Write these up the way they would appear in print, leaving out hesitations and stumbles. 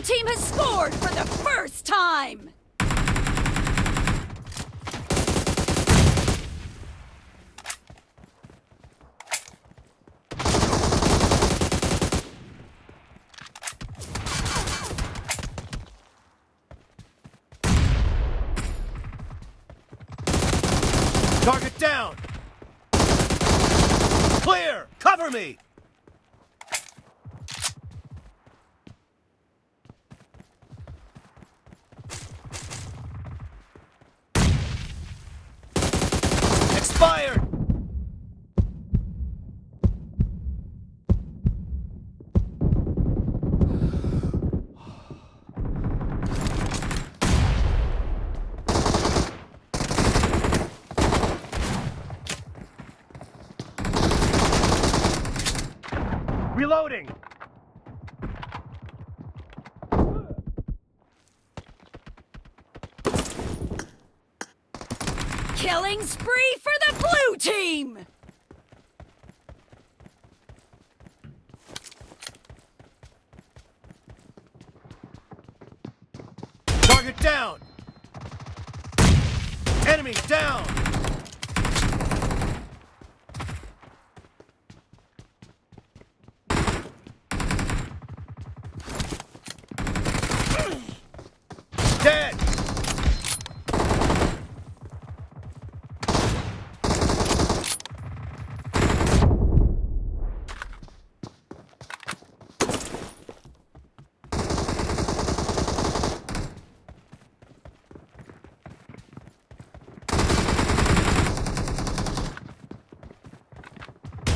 blue team has scored for the first time! Target down! Clear! Cover me! Expired! Reloading! Killing spree for the blue team! Target down! Enemy down! Dead!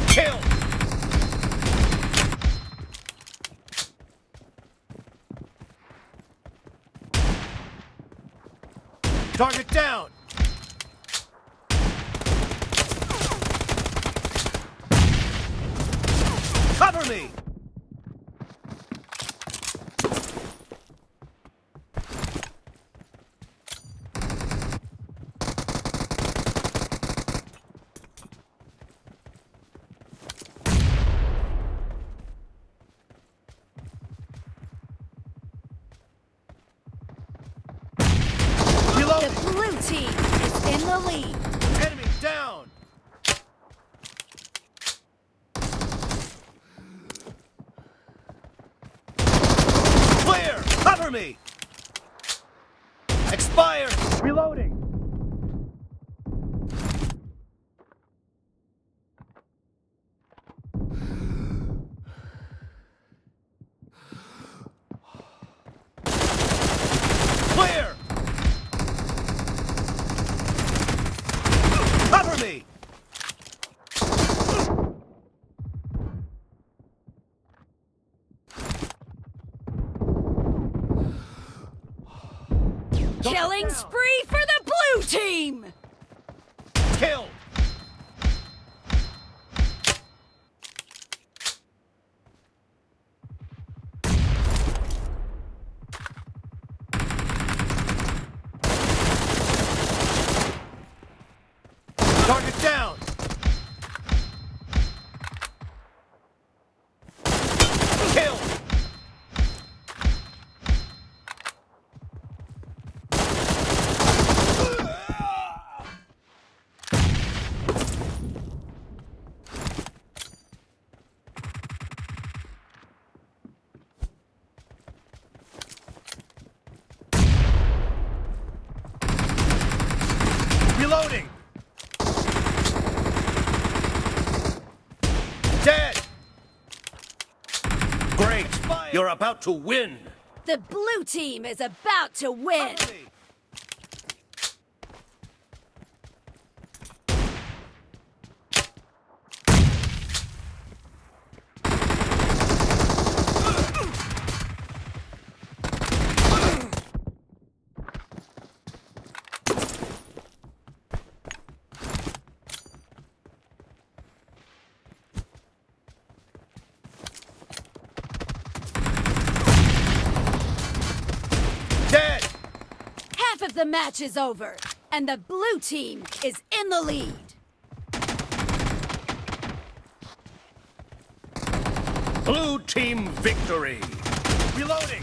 Kill! Target down! Cover me! The blue team is in the lead. Enemy down! Clear! Cover me! Expired! Reloading! Clear! Cover me! Killing spree for the blue team! Kill! Target down! Kill! Reloading! Dead! Great! You're about to win! The blue team is about to win! Cover me! Dead! Half of the match is over, and the blue team is in the lead. Blue team victory! Reloading!